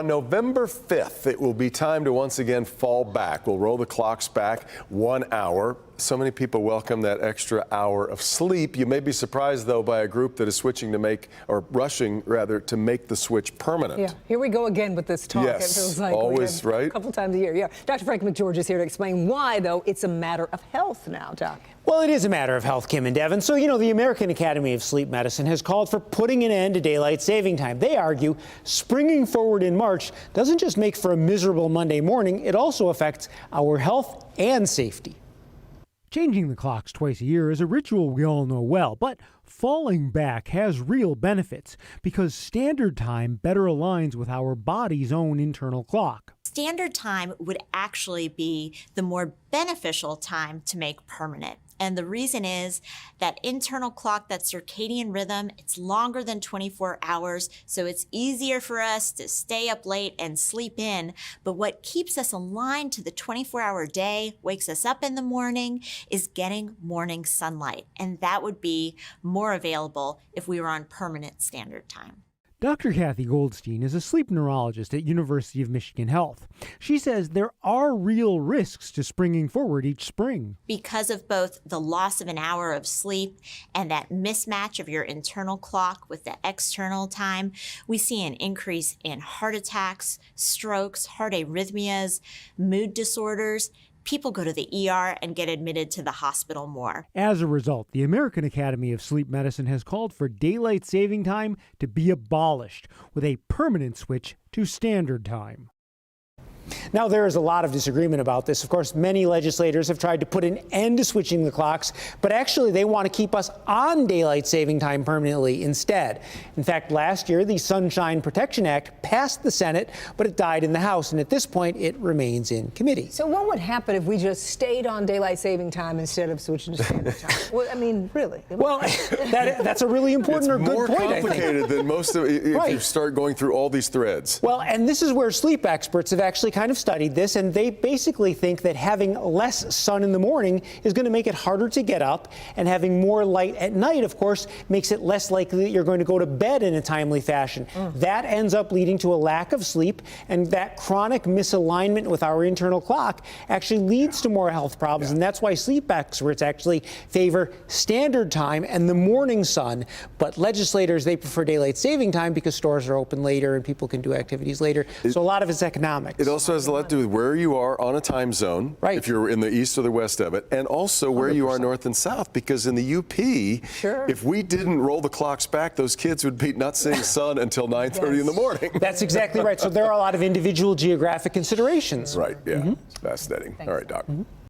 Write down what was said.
On November 5th, it will be time to once again fall back. We'll roll the clocks back 1 hour. So many people welcome that extra hour of sleep. You may be surprised, though, by a group that is switching to make, or rushing rather, to make the switch permanent. Yeah, here we go again with this talk. Yes, it feels like always, right? A couple times a year. Yeah, Dr. Frank McGeorge is here to explain why, though, it's a matter of health now, Doc. Well, it is a matter of health, Kim and Devin. So, the American Academy of Sleep Medicine has called for putting an end to daylight saving time. They argue springing forward in March doesn't just make for a miserable Monday morning, it also affects our health and safety. Changing the clocks twice a year is a ritual we all know well, but falling back has real benefits because standard time better aligns with our body's own internal clock. Standard time would actually be the more beneficial time to make permanent. And the reason is that internal clock, that circadian rhythm, it's longer than 24 hours, so it's easier for us to stay up late and sleep in. But what keeps us aligned to the 24-hour day, wakes us up in the morning, is getting morning sunlight. And that would be more available if we were on permanent standard time. Dr. Kathy Goldstein is a sleep neurologist at University of Michigan Health. She says there are real risks to springing forward each spring. Because of both the loss of an hour of sleep and that mismatch of your internal clock with the external time, we see an increase in heart attacks, strokes, heart arrhythmias, mood disorders. People go to the ER and get admitted to the hospital more. As a result, the American Academy of Sleep Medicine has called for daylight saving time to be abolished with a permanent switch to standard time. Now, there is a lot of disagreement about this. Of course, many legislators have tried to put an end to switching the clocks, but actually they want to keep us on daylight saving time permanently instead. In fact, last year, the Sunshine Protection Act passed the Senate, but it died in the House, and at this point, it remains in committee. So what would happen if we just stayed on daylight saving time instead of switching to standard time? Well, I mean, really. Well, that's a really important or good point, I think. It's more complicated than most of it if you start going through all these threads. Well, and this is where sleep experts have actually kind of studied this, and they basically think that having less sun in the morning is going to make it harder to get up, and having more light at night, of course, makes it less likely that you're going to go to bed in a timely fashion. That ends up leading to a lack of sleep, and that chronic misalignment with our internal clock actually leads to more health problems, and that's why sleep experts actually favor standard time and the morning sun. But legislators, they prefer daylight saving time because stores are open later and people can do activities later. So a lot of it's economics. It also has a lot to do with where you are on a time zone, if you're in the east or the west of it, and also where 100%. You are north and south, because in the UP, if we didn't roll the clocks back, those kids would be not seeing sun until 9:30 in the morning. That's exactly right. So there are a lot of individual geographic considerations. Right, yeah. Fascinating. All right, Doc.